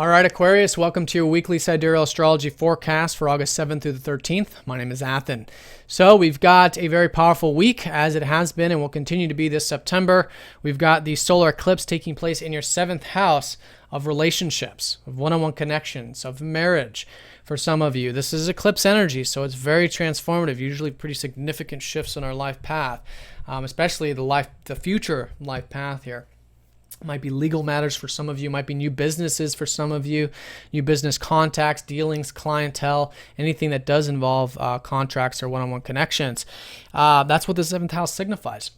All right, Aquarius, welcome to your weekly Sidereal Astrology forecast for August 7th through the 13th. My name is Athen. So we've got a very powerful week, as it has been and will continue to be this September. We've got the solar eclipse taking place in your 7th house of relationships, of one-on-one connections, of marriage. For some of you, this is eclipse energy, so it's very transformative, usually pretty significant shifts in our life path, especially the future life path here. Might be legal matters for some of you, might be new businesses for some of you, new business contacts, dealings, clientele, anything that does involve contracts or one-on-one connections. That's what the 7th house signifies.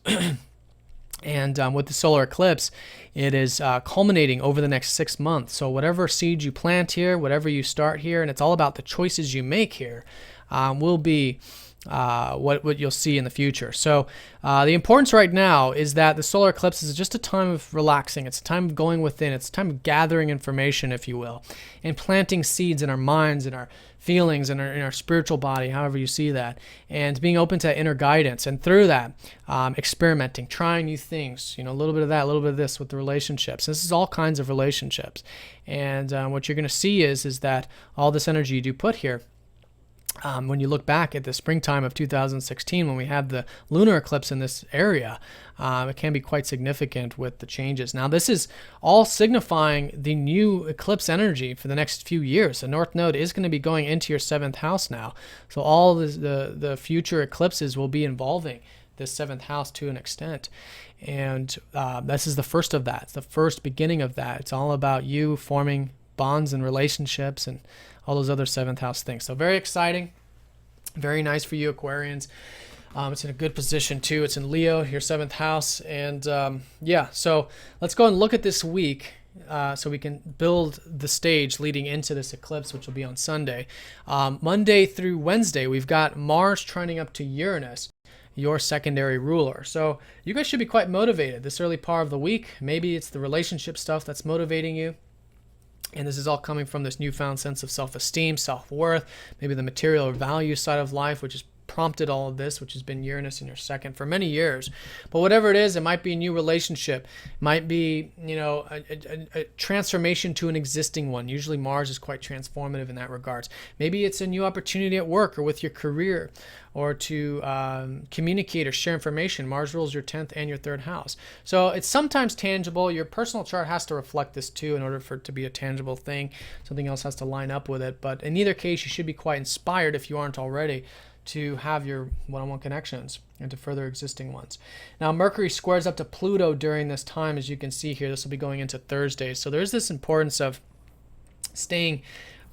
And with the solar eclipse, it is culminating over the next 6 months. So whatever seed you plant here, whatever you start here, and it's all about the choices you make here, will be what you'll see in the future. So the importance right now is that the solar eclipse is just a time of relaxing. It's a time of going within. It's a time of gathering information, if you will, and planting seeds in our minds, in our feelings, in our spiritual body, however you see that, and being open to inner guidance. And through that, experimenting, trying new things, a little bit of that, a little bit of this with the relationships. This is all kinds of relationships. And what you're going to see is that all this energy you do put here, when you look back at the springtime of 2016, when we had the lunar eclipse in this area, it can be quite significant with the changes. Now, this is all signifying the new eclipse energy for the next few years. The North Node is going to be going into your 7th house now. So all the future eclipses will be involving this 7th house to an extent. And this is the first of that. It's the first beginning of that. It's all about you forming bonds and relationships and all those other 7th house things. So very exciting, very nice for you Aquarians. It's in a good position too. It's in Leo, your 7th house. And yeah, so let's go and look at this week so we can build the stage leading into this eclipse, which will be on Sunday. Monday through Wednesday, we've got Mars trining up to Uranus, your secondary ruler. So you guys should be quite motivated this early part of the week. Maybe it's the relationship stuff that's motivating you. And this is all coming from this newfound sense of self-esteem, self-worth, maybe the material or value side of life, which has prompted all of this, which has been Uranus in your second for many years. But whatever it is, it might be a new relationship, might be, a transformation to an existing one. Usually Mars is quite transformative in that regards. Maybe it's a new opportunity at work or with your career, or to communicate or share information. Mars rules your 10th and your 3rd house. So it's sometimes tangible. Your personal chart has to reflect this too in order for it to be a tangible thing. Something else has to line up with it. But in either case, you should be quite inspired, if you aren't already, to have your one-on-one connections and to further existing ones. Now, Mercury squares up to Pluto during this time, as you can see here. This will be going into Thursday. So there's this importance of staying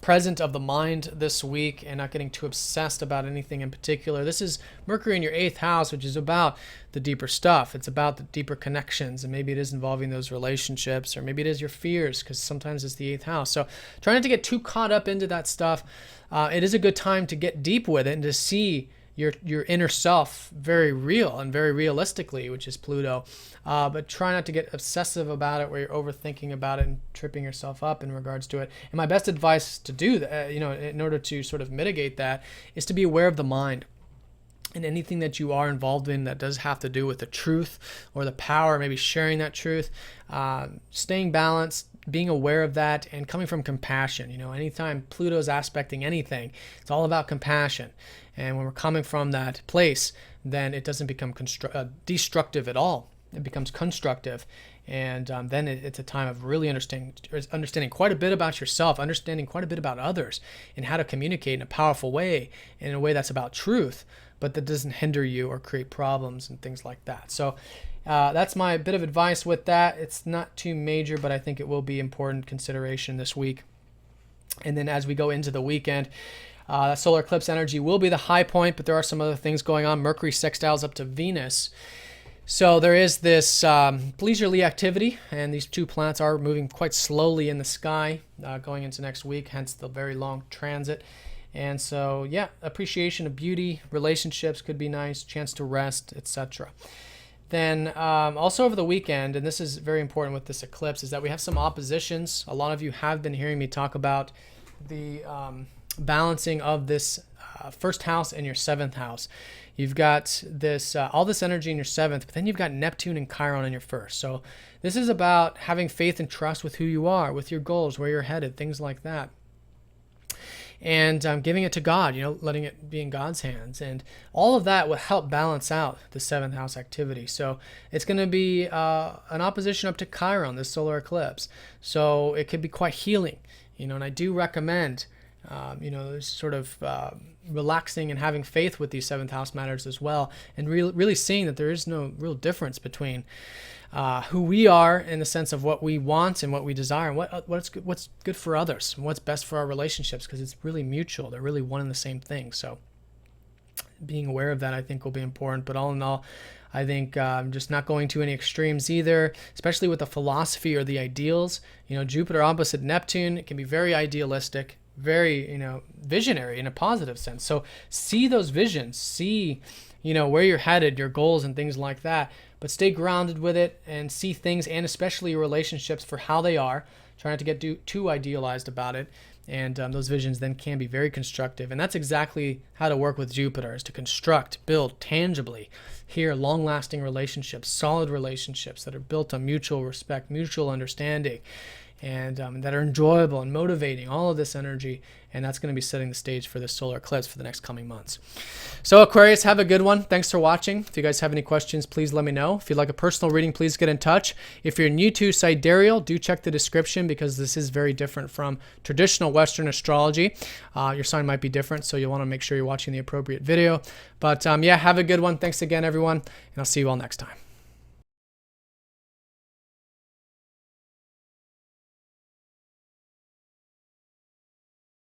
present of the mind this week and not getting too obsessed about anything in particular. This is Mercury in your 8th house, which is about the deeper stuff. It's about the deeper connections, and maybe it is involving those relationships, or maybe it is your fears, because sometimes it's the 8th house. So try not to get too caught up into that stuff. It is a good time to get deep with it and to see your inner self very real and very realistically, which is Pluto. But try not to get obsessive about it, where you're overthinking about it and tripping yourself up in regards to it. And my best advice to do that, in order to sort of mitigate that, is to be aware of the mind. And anything that you are involved in that does have to do with the truth or the power, maybe sharing that truth, staying balanced, being aware of that, and coming from compassion. Anytime Pluto's aspecting anything, it's all about compassion. And when we're coming from that place, then it doesn't become destructive at all. It becomes constructive. And then it's a time of really understanding quite a bit about yourself, understanding quite a bit about others, and how to communicate in a powerful way, in a way that's about truth, but that doesn't hinder you or create problems and things like that. So that's my bit of advice with that. It's not too major, but I think it will be important consideration this week. And then as we go into the weekend, solar eclipse energy will be the high point, but there are some other things going on. Mercury sextiles up to Venus. So there is this leisurely activity, and these two planets are moving quite slowly in the sky going into next week, hence the very long transit. And so, yeah, appreciation of beauty, relationships could be nice, chance to rest, etc. Then also over the weekend, and this is very important with this eclipse, is that we have some oppositions. A lot of you have been hearing me talk about the balancing of this 1st house and your 7th house. You've got this all this energy in your 7th, but then you've got Neptune and Chiron in your 1st. So this is about having faith and trust with who you are, with your goals, where you're headed, things like that. And giving it to God, letting it be in God's hands. And all of that will help balance out the 7th house activity. So it's going to be an opposition up to Chiron, this solar eclipse. So it could be quite healing, and I do recommend, sort of relaxing and having faith with these 7th house matters as well. And really seeing that there is no real difference between who we are in the sense of what we want and what we desire, and what's good for others and what's best for our relationships, because it's really mutual. They're really one and the same thing. So being aware of that, I think, will be important. But all in all, I think just not going to any extremes either, especially with the philosophy or the ideals. Jupiter opposite Neptune, it can be very idealistic, very visionary in a positive sense. So see those visions, see where you're headed, your goals and things like that, but stay grounded with it and see things, and especially your relationships, for how they are. Try not to get too idealized about it. And those visions then can be very constructive. And that's exactly how to work with Jupiter, is to construct, build tangibly here long-lasting relationships, solid relationships that are built on mutual respect, mutual understanding, and that are enjoyable and motivating, all of this energy. And that's going to be setting the stage for this solar eclipse for the next coming months. So Aquarius, have a good one. Thanks for watching. If you guys have any questions, please let me know. If you'd like a personal reading, please get in touch. If you're new to Sidereal, do check the description, because this is very different from traditional Western astrology. Your sign might be different, so you'll want to make sure you're watching the appropriate video. But yeah, have a good one. Thanks again, everyone, and I'll see you all next time.